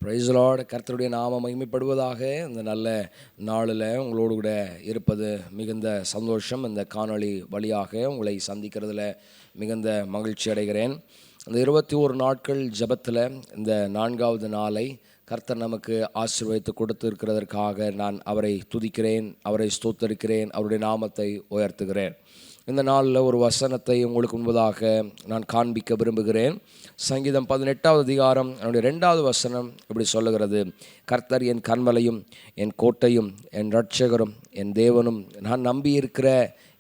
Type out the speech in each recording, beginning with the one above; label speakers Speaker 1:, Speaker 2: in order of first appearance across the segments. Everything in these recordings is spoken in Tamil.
Speaker 1: Price Lord. கர்த்தருடைய நாமம் மகிமைப்படுவதாக. இந்த நல்ல நாளில் உங்களோடு கூட இருப்பது மிகுந்த சந்தோஷம். இந்த காணொளி வழியாக உங்களை சந்திக்கிறதுல மிகுந்த மகிழ்ச்சி அடைகிறேன். இந்த 21 நாட்கள் ஜெபத்தில் இந்த 4வது நாளை கர்த்தர் நமக்கு ஆசீர்வதித்து கொடுத்திருக்கிறதற்காக நான் அவரை துதிக்கிறேன், அவரை ஸ்தோத்தரிக்கிறேன், அவருடைய நாமத்தை உயர்த்துகிறேன். இந்த நாளில் ஒரு வசனத்தை உங்களுக்கு முன்பதாக நான் காண்பிக்க விரும்புகிறேன். சங்கீதம் 18வது அதிகாரம் என்னுடைய 2வது வசனம் இப்படி சொல்லுகிறது: கர்த்தர் என் கன்மலையும் என் கோட்டையும் என் இரட்சகரும் என் தேவனும், நான் நம்பியிருக்கிற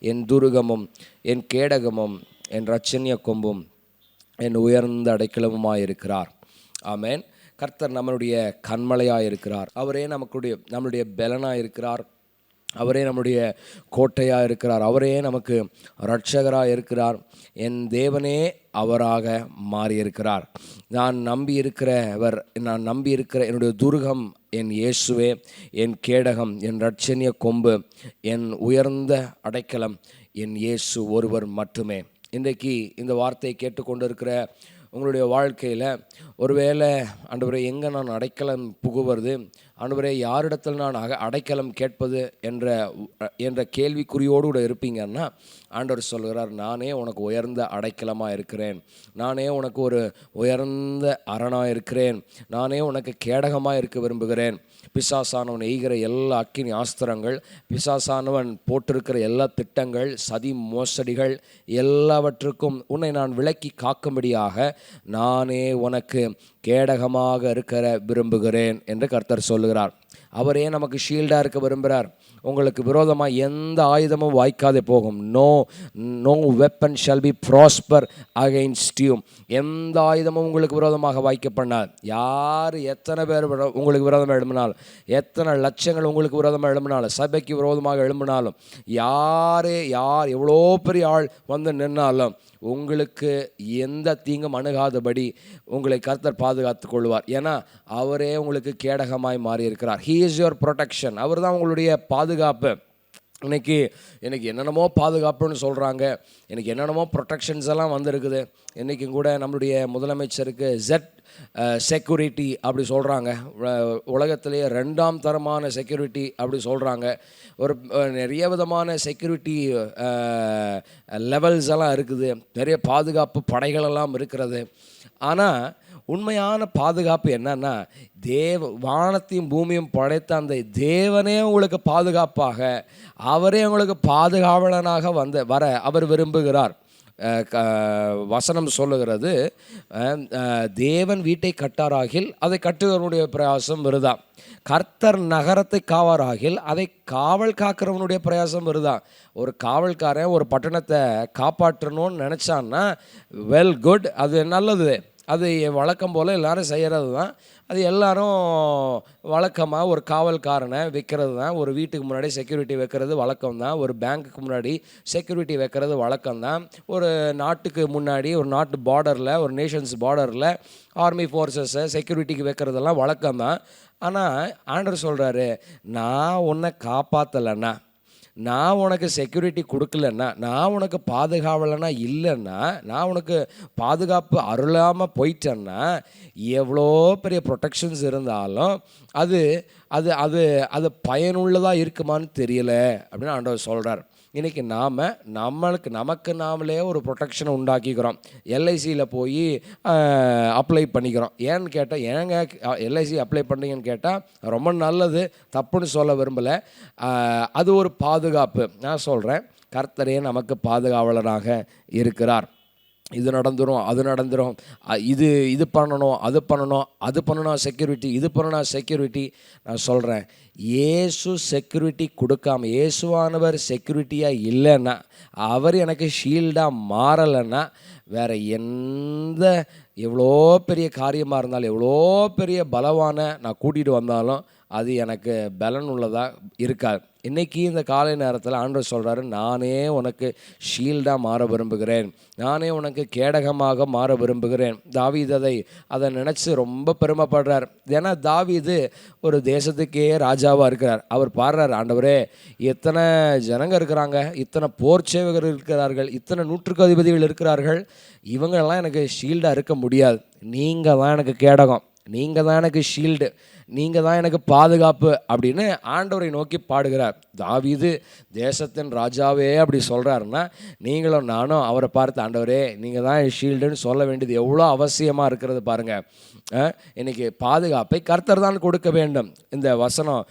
Speaker 1: என் துருகமும் என் கேடகமும் என் இரட்சணிய கொம்பும் என் உயர்ந்த அடைக்கலமுமாயிருக்கிறார். ஆமென். கர்த்தர் நம்மளுடைய கன்மலையாக இருக்கிறார். அவரே நம்மளுடைய பலனாக இருக்கிறார். அவரே நம்முடைய கோட்டையாக இருக்கிறார். அவரே நமக்கு இரட்சகராக இருக்கிறார். என் தேவனே அவராக மாறியிருக்கிறார். நான் நம்பியிருக்கிற என்னுடைய துருகம் என் இயேசுவே, என் கேடகம், என் இரட்சணிய கொம்பு, என் உயர்ந்த அடைக்கலம் என் இயேசு ஒருவர் மட்டுமே. இன்றைக்கு இந்த வார்த்தையை கேட்டுக்கொண்டிருக்கிற உங்களுடைய வாழ்க்கையில் ஒருவேளை ஆண்டவரே எங்கே நான் அடைக்கலம் புகுவது, ஆண்டவரே யாரிடத்தில் நான் அடைக்கலம் கேட்பது என்ற கேள்விக்குறியோடு கூட இருப்பீங்கன்னா, ஆண்டவர் சொல்கிறார், நானே உனக்கு உயர்ந்த அடைக்கலமாக இருக்கிறேன். நானே உனக்கு ஒரு உயர்ந்த அரணாக இருக்கிறேன். நானே உனக்கு கேடகமாக இருக்க விரும்புகிறேன். பிசாசானவன் எய்கிற எல்லா அக்கினி ஆஸ்திரங்கள், பிசாசானவன் போட்டிருக்கிற எல்லா திட்டங்கள், சதி மோசடிகள் எல்லாவற்றுக்கும் உன்னை நான் விலக்கி காக்கும்படியாக நானே உனக்கு கேடகமாக இருக்கிற விரும்புகிறேன் என்று கர்த்தர் சொல்லுகிறார். அவரே நமக்கு ஷீல்டாக இருக்க விரும்புகிறார். உங்களுக்கு விரோதமாக எந்த ஆயுதமும் வாய்க்காதே போகும். No weapon shall be prosper against you. எந்த ஆயுதமும் உங்களுக்கு விரோதமாக வாய்க்க பண்ணார். யார் எத்தனை பேர் உங்களுக்கு விரோதமாக எழும்பினாலும், எத்தனை லட்சங்கள் உங்களுக்கு விரோதமாக எழும்பினாலும், சபைக்கு விரோதமாக எழும்பினாலும், யார் எவ்வளோ பெரிய ஆள் வந்து நின்னாலும் உங்களுக்கு எந்த தீங்கும் அணுகாதபடி உங்களை கர்த்தர் பாதுகாத்துக் கொள்வார். ஏன்னா அவரே உங்களுக்கு கேடகமாய் மாறியிருக்கிறார். He is your protection. அவர் தான் உங்களுடைய பாதுகாப்பு. எனக்கு என்னென்னமோ பாதுகாப்புன்னு சொல்கிறாங்க, எனக்கு என்னென்னமோ ப்ரொடெக்ஷன்ஸ் எல்லாம் வந்திருக்குது. இன்றைக்கும் கூட நம்மளுடைய முதலமைச்சருக்கு ஜெட் செக்யூரிட்டி அப்படி சொல்கிறாங்க. உலகத்திலேயே 2ஆம் தரமான செக்யூரிட்டி அப்படி சொல்கிறாங்க. ஒரு நிறைய விதமான செக்யூரிட்டி லெவல்ஸ் எல்லாம் இருக்குது. நிறைய பாதுகாப்பு படைகளெல்லாம் இருக்கிறது. ஆனால் உண்மையான பாதுகாப்பு என்னன்னா, வானத்தையும் பூமியும் படைத்த அந்த தேவனே உங்களுக்கு பாதுகாப்பாக, அவரே உங்களுக்கு பாதுகாவலனாக வர அவர் விரும்புகிறார். வசனம் சொல்லுகிறது, தேவன் வீட்டை கட்டாராகில் அதை கட்டுகிறவனுடைய பிரயாசம் விருதா. கர்த்தர் நகரத்தை காவாராகில் அதை காவல் காக்கிறவனுடைய பிரயாசம் வருதா. ஒரு காவல்காரன் ஒரு பட்டணத்தை காப்பாற்றணும்னு நினச்சான்னா வெல் குட், அது நல்லது. அது வழக்கம் போல் எல்லோரும் செய்கிறது தான். அது எல்லோரும் வழக்கமாக ஒரு காவல்காரனை வைக்கிறது தான். ஒரு வீட்டுக்கு முன்னாடி செக்யூரிட்டி வைக்கிறது வழக்கம் தான். ஒரு பேங்க்குக்கு முன்னாடி செக்யூரிட்டி வைக்கிறது வழக்கம் தான். ஒரு நாட்டுக்கு முன்னாடி, ஒரு நாட்டு பார்டரில், ஒரு நேஷன்ஸ் பார்டரில் ஆர்மி ஃபோர்ஸஸை செக்யூரிட்டிக்கு வைக்கிறதெல்லாம் வழக்கம் தான். ஆனால் ஆண்டவர் சொல்கிறாரு, நான் உன்னை காப்பாற்றலைன்னா, நான் உனக்கு செக்யூரிட்டி கொடுக்கலன்னா, நான் உனக்கு பாதுகாவலனா இல்லைன்னா, நான் உனக்கு பாதுகாப்பு அருளாமல் போயிட்டேன்னா, எவ்வளோ பெரிய ப்ரொடெக்ஷன்ஸ் இருந்தாலும் அது அது அது அது பயனுள்ளதாக இருக்குமான்னு தெரியல அப்படின்னு ஆண்டவர் சொல்கிறார். இன்றைக்கி நமக்கு நாமளே ஒரு ப்ரொடெக்ஷனை உண்டாக்கிக்கிறோம். எல்ஐசியில் போய் அப்ளை பண்ணிக்கிறோம். ஏன்னு கேட்டால், ஏங்க எல்ஐசி அப்ளை பண்ணுறீங்கன்னு கேட்டால் ரொம்ப நல்லது, தப்புன்னு சொல்ல விரும்பலை. அது ஒரு பாதுகாப்பு. நான் சொல்கிறேன், கர்த்தரே நமக்கு பாதுகாவலராக இருக்கிறார். இது நடந்துடும், அது நடந்துடும், இது பண்ணணும், அது பண்ணணும் செக்யூரிட்டி, இது பண்ணணும் செக்யூரிட்டி. நான் சொல்கிறேன், இயேசு செக்யூரிட்டி கொடுக்காம, இயேசுவானவர் செக்யூரிட்டியாக இல்லைன்னா, அவர் எனக்கு ஷீல்டாக மாறலைன்னா, வேறு எவ்வளோ பெரிய காரியமாக இருந்தாலும், எவ்வளோ பெரிய பலவான நான் கூட்டிகிட்டு வந்தாலும் அது எனக்கு பலன் உள்ளதாக இருக்காது. இன்றைக்கி இந்த காலை நேரத்தில் ஆண்டவர் சொல்கிறாரு, நானே உனக்கு ஷீல்டாக மாற விரும்புகிறேன், நானே உனக்கு கேடகமாக மாற விரும்புகிறேன். தாவீது அதை நினச்சி ரொம்ப பெருமைப்படுறார். ஏன்னா தாவீது ஒரு தேசத்துக்கே ராஜாவாக இருக்கிறார். அவர் பாடுறார், ஆண்டவரே எத்தனை ஜனங்க இருக்கிறாங்க, இத்தனை போர் சேவகர் இருக்கிறார்கள், இத்தனை நூற்றுக்கு அதிபதிகள் இருக்கிறார்கள், இவங்கெல்லாம் எனக்கு ஷீல்டாக இருக்க முடியாது, நீங்கள் தான் எனக்கு கேடகம், நீங்கள் தான் எனக்கு ஷீல்டு, நீங்கள் தான் எனக்கு பாதுகாப்பு அப்படின்னு ஆண்டவரை நோக்கி பாடுகிறார். தாவீது தேசத்தின் ராஜாவே அப்படி சொல்கிறாருன்னா, நீங்களும் நானும் அவரை பார்த்து ஆண்டவரே நீங்கள் தான் என் ஷீல்டுன்னு சொல்ல வேண்டியது எவ்வளோ அவசியமாக இருக்கிறது பாருங்கள். இன்றைக்கி பாதுகாப்பை கர்த்தர் தான் கொடுக்க வேண்டும். இந்த வசனம்,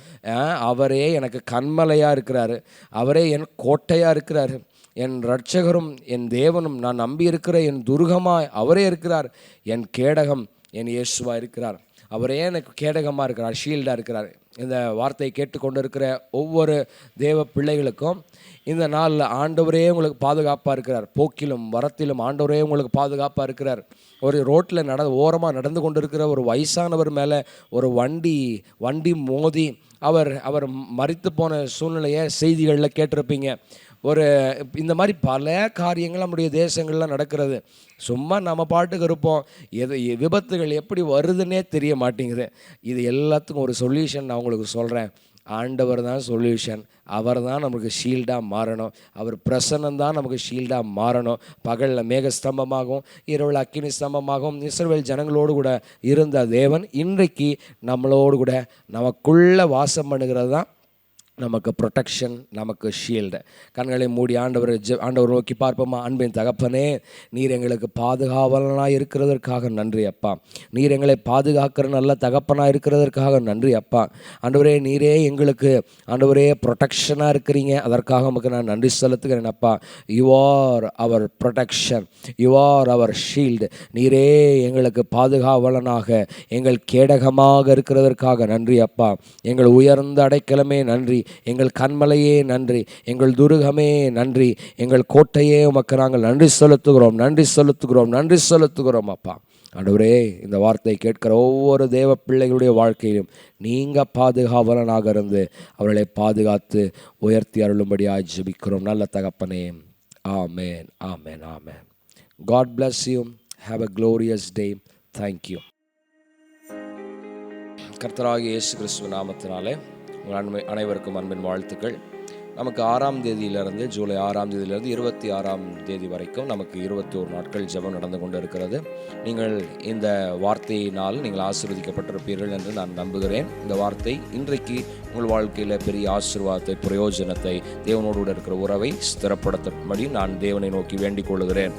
Speaker 1: அவரே எனக்கு கண்மலையாக இருக்கிறாரு, அவரே என் கோட்டையாக இருக்கிறாரு, என் இரட்சகரும் என் தேவனும், நான் நம்பி இருக்கிற என் துருகமாய் அவரே இருக்கிறார், என் கேடகம் என் இயேசுவா இருக்கிறார், அவரே எனக்கு கேடகமாக இருக்கிறார், ஷீல்டாக இருக்கிறார். இந்த வார்த்தையை கேட்டுக்கொண்டு இருக்கிற ஒவ்வொரு தேவ பிள்ளைகளுக்கும் இந்த நாளில் ஆண்டவரே உங்களுக்கு பாதுகாப்பாக இருக்கிறார். போக்கிலும் வரத்திலும் ஆண்டவரே உங்களுக்கு பாதுகாப்பாக இருக்கிறார். ஒரு ரோட்டில் ஓரமாக நடந்து கொண்டு இருக்கிற ஒரு வயசானவர் மேலே ஒரு வண்டி மோதி அவர் மரித்து போன சூழ்நிலையை செய்திகளில் கேட்டிருப்பீங்க. இந்த மாதிரி பல காரியங்கள் நம்முடைய தேசங்களில் நடக்கிறது. சும்மா நம்ம பாட்டுக்கு இருப்போம். விபத்துகள் எப்படி வருதுன்னே தெரிய மாட்டேங்குது. இது எல்லாத்துக்கும் ஒரு சொல்யூஷன் நான் உங்களுக்கு சொல்கிறேன். ஆண்டவர் தான் சொல்யூஷன். அவர் தான் நமக்கு ஷீல்டாக மாறணும். அவர் பிரசன்னம் தான் நமக்கு ஷீல்டாக மாறணும். பகலில் மேக ஸ்தம்பமாகவும் இரவில் அக்கினி ஸ்தம்பமாகவும் இஸ்ரவேல் ஜனங்களோடு கூட இருந்த தேவன் இன்றைக்கு நம்மளோடு கூட நமக்குள்ளே வாசம் பண்ணுகிறது தான் நமக்கு ப்ரொடெக்ஷன், நமக்கு ஷீல்டு. கண்களை மூடி ஆண்டவர் நோக்கி பார்ப்போமா. அன்பின் தகப்பனே, நீர் எங்களுக்கு பாதுகாவலனாக இருக்கிறதற்காக நன்றி அப்பா. நீர் எங்களை பாதுகாக்கிற நல்ல தகப்பனாக இருக்கிறதற்காக நன்றி அப்பா. ஆண்டவரே, நீரே எங்களுக்கு ஆண்டவரே ப்ரொடெக்ஷனாக இருக்கிறீங்க. அதற்காக நமக்கு நான் நன்றி செலுத்துகிறேன் அப்பா. You are our protection, you are our shield. நீரே எங்களுக்கு பாதுகாவலனாக எங்கள் கேடகமாக இருக்கிறதற்காக நன்றி அப்பா. எங்கள் உயர்ந்த அடைக்கலமே நன்றி, எங்கள் கண்மலையே நன்றி, எங்கள் துருகமே நன்றி, எங்கள் கோட்டையே உமக்கு நாங்கள் நன்றி செலுத்துகிறோம் அப்பா. ஆண்டவரே, இந்த வார்த்தை கேட்கிற ஒவ்வொரு தேவ பிள்ளைகளுடைய வாழ்க்கையிலும் நீங்கள் பாதுகாவலனாக இருந்து அவர்களை பாதுகாத்து உயர்த்தி அருளும்படியாக ஜெபிக்கிறோம் நல்ல தகப்பனே. ஆமென், ஆமென், ஆமென். God bless you. Have a glorious day. Thank you. கர்த்தராகிய இயேசு கிறிஸ்துவின் நாமத்தினாலே உங்கள் அனைவருக்கும் அன்பின் வாழ்த்துக்கள். நமக்கு 6ஆம் தேதியிலிருந்து ஜூலை 6ஆம் தேதியிலிருந்து 26ஆம் தேதி வரைக்கும் நமக்கு 21 நாட்கள் ஜெபம் நடந்து கொண்டு இருக்கிறது. நீங்கள் இந்த வார்த்தையினால் நீங்கள் ஆசீர்வதிக்கப்பட்டிருப்பீர்கள் என்று நான் நம்புகிறேன். இந்த வார்த்தை இன்றைக்கு உங்கள் வாழ்க்கையில் பெரிய ஆசீர்வாதத்தை, பிரயோஜனத்தை, தேவனோடு இருக்கிற உறவை ஸ்திரப்படுத்தும்படி நான் தேவனை நோக்கி வேண்டிக் கொள்கிறேன்.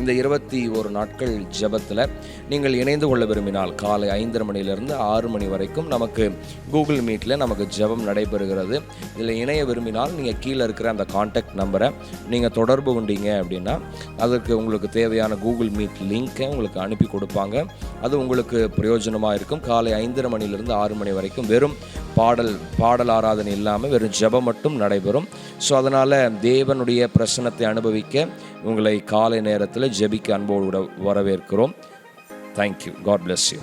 Speaker 1: இந்த 21 நாட்கள் ஜெபத்தில் நீங்கள் இணைந்து கொள்ள விரும்பினால் காலை 5:30 மணியிலிருந்து 6 மணி வரைக்கும் நமக்கு கூகுள் மீட்டில் நமக்கு ஜெபம் நடைபெறுகிறது. இதில் இணைய விரும்பினால் நீங்கள் கீழே இருக்கிற அந்த கான்டாக்ட் நம்பரை நீங்கள் தொடர்பு கொண்டீங்க அப்படின்னா அதற்கு உங்களுக்கு தேவையான கூகுள் மீட் லிங்க்கை உங்களுக்கு அனுப்பி கொடுப்பாங்க. அது உங்களுக்கு பிரயோஜனமாக இருக்கும். காலை 5:30 மணியிலிருந்து 6 மணி வரைக்கும் வெறும் பாடல் ஆராதனை இல்லாமல் வெறும் ஜெபம் மட்டும் நடைபெறும். ஸோ அதனால் தேவனுடைய பிரசன்னத்தை அனுபவிக்க உங்களை காலை நேரத்தில் ஜெபிக்க அன்போடு வரவேற்கிறோம். தேங்க்யூ. God bless you.